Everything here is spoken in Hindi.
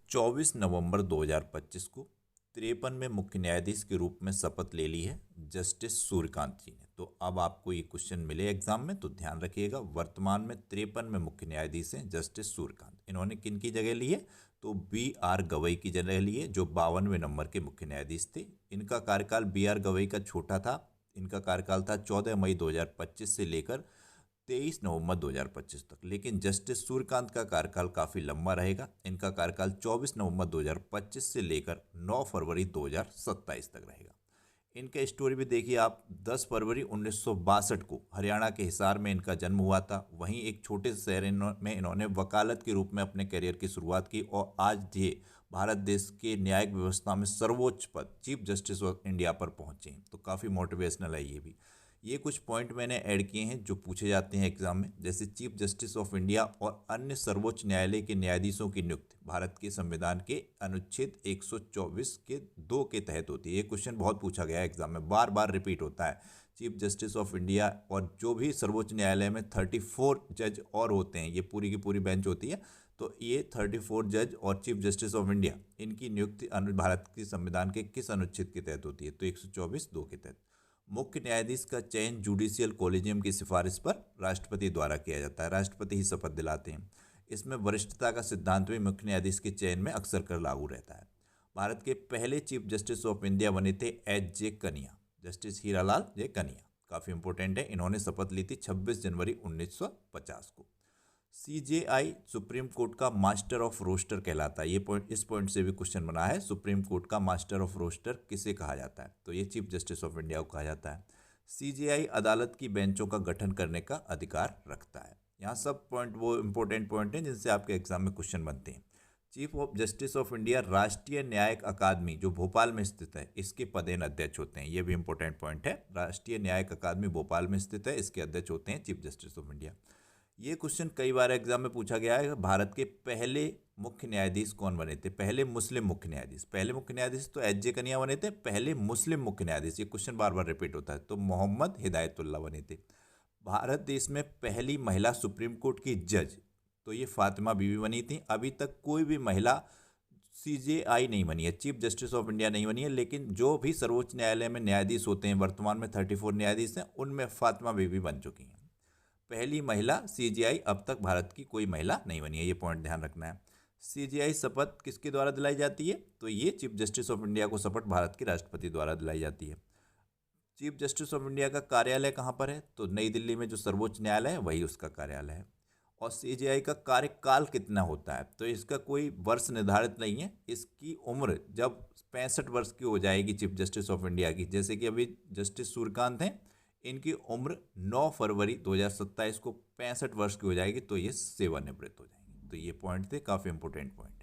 24 नवंबर 2025 को 53 में मुख्य न्यायाधीश के रूप में शपथ ले ली है जस्टिस सूर्यकांत जी ने। तो अब आपको ये क्वेश्चन मिले एग्जाम में तो ध्यान रखिएगा। वर्तमान में 53 में मुख्य न्यायाधीश हैं जस्टिस सूर्यकांत। इन्होंने किन की जगह ली है? तो B.R. गवई की जगह ली है, जो 52वें नंबर के मुख्य न्यायाधीश थे। इनका कार्यकाल B.R. गवई का छोटा था। इनका कार्यकाल था 14 मई 2025 से लेकर 23 नवंबर 2025 तक। लेकिन जस्टिस सूर्यकांत का कार्यकाल काफ़ी लंबा रहेगा। इनका कार्यकाल 24 नवंबर 2025 से लेकर 9 फरवरी 2027 तक रहेगा। इनका स्टोरी भी देखिए आप। 10 फरवरी 1962 को हरियाणा के हिसार में इनका जन्म हुआ था। वहीं एक छोटे से शहर में इन्होंने वकालत के रूप में अपने करियर की शुरुआत की और आज ये भारत देश के न्यायिक व्यवस्था में सर्वोच्च पद चीफ जस्टिस ऑफ इंडिया पर पहुंचे हैं। तो काफ़ी मोटिवेशनल है ये भी। ये कुछ पॉइंट मैंने ऐड किए हैं जो पूछे जाते हैं एग्जाम में, जैसे चीफ जस्टिस ऑफ इंडिया और अन्य सर्वोच्च न्यायालय के न्यायाधीशों की नियुक्ति भारत के संविधान के अनुच्छेद 124 के 2 के तहत होती है। ये क्वेश्चन बहुत पूछा गया है एग्जाम में, बार बार रिपीट होता है। चीफ जस्टिस ऑफ इंडिया और जो भी सर्वोच्च न्यायालय में 34 जज और होते हैं, ये पूरी की पूरी बेंच होती है। तो ये 34 जज और चीफ जस्टिस ऑफ इंडिया, इनकी नियुक्ति भारत के संविधान के किस अनुच्छेद के तहत होती है? तो 124(2) के तहत। मुख्य न्यायाधीश का चयन जुडिशियल कॉलेजियम की सिफारिश पर राष्ट्रपति द्वारा किया जाता है। राष्ट्रपति ही शपथ दिलाते हैं। इसमें वरिष्ठता का सिद्धांत भी मुख्य न्यायाधीश के चयन में अक्सर कर लागू रहता है। भारत के पहले चीफ जस्टिस ऑफ इंडिया बने थे H.J. कनिया, जस्टिस हीरालाल जे कनिया। काफ़ी इंपॉर्टेंट है। इन्होंने शपथ ली थी 26 जनवरी 1950 को। CJI सुप्रीम कोर्ट का मास्टर ऑफ रोस्टर कहलाता है। ये पॉइंट, इस पॉइंट से भी क्वेश्चन बना है। सुप्रीम कोर्ट का मास्टर ऑफ रोस्टर किसे कहा जाता है? तो ये चीफ जस्टिस ऑफ इंडिया को कहा जाता है। CJI अदालत की बेंचों का गठन करने का अधिकार रखता है। यहाँ सब पॉइंट वो इंपॉर्टेंट पॉइंट हैं जिनसे आपके एग्जाम में क्वेश्चन बनते हैं। Chief of justice of India राष्ट्रीय न्यायिक अकादमी जो भोपाल में स्थित है, इसके पदेन अध्यक्ष होते हैं। ये भी इंपॉर्टेंट पॉइंट है। राष्ट्रीय न्यायिक अकादमी भोपाल में स्थित है, इसके अध्यक्ष होते हैं चीफ जस्टिस ऑफ इंडिया। ये क्वेश्चन कई बार एग्जाम में पूछा गया है। भारत के पहले मुख्य न्यायाधीश कौन बने थे? पहले मुस्लिम मुख्य न्यायाधीश। पहले मुख्य न्यायाधीश तो H.J. कनिया बने थे। पहले मुस्लिम मुख्य न्यायाधीश, ये क्वेश्चन बार बार रिपीट होता है, तो मोहम्मद हिदायतुल्लाह बने थे। भारत देश में पहली महिला सुप्रीम कोर्ट की जज, तो ये फातिमा बीवी बनी थी। अभी तक कोई भी महिला CJI नहीं बनी है, चीफ जस्टिस ऑफ इंडिया नहीं बनी है। लेकिन जो भी सर्वोच्च न्यायालय में न्यायाधीश होते हैं, वर्तमान में 34 न्यायाधीश हैं, उनमें फातिमा बीवी बन चुकी हैं। पहली महिला CJI अब तक भारत की कोई महिला नहीं बनी है, ये पॉइंट ध्यान रखना है। CJI शपथ किसके द्वारा दिलाई जाती है? तो ये चीफ जस्टिस ऑफ इंडिया को शपथ भारत के राष्ट्रपति द्वारा दिलाई जाती है। चीफ जस्टिस ऑफ इंडिया का कार्यालय कहाँ पर है? तो नई दिल्ली में जो सर्वोच्च न्यायालय है वही उसका कार्यालय है। और CJI का कार्यकाल कितना होता है? तो इसका कोई वर्ष निर्धारित नहीं है। इसकी उम्र जब 65 वर्ष की हो जाएगी चीफ जस्टिस ऑफ इंडिया की, जैसे कि अभी जस्टिस सूर्यकांत हैं, इनकी उम्र 9 फरवरी 2027 को 65 वर्ष की हो जाएगी, तो ये सेवानिवृत्त हो जाएंगे। तो ये पॉइंट थे, काफ़ी इंपॉर्टेंट पॉइंट।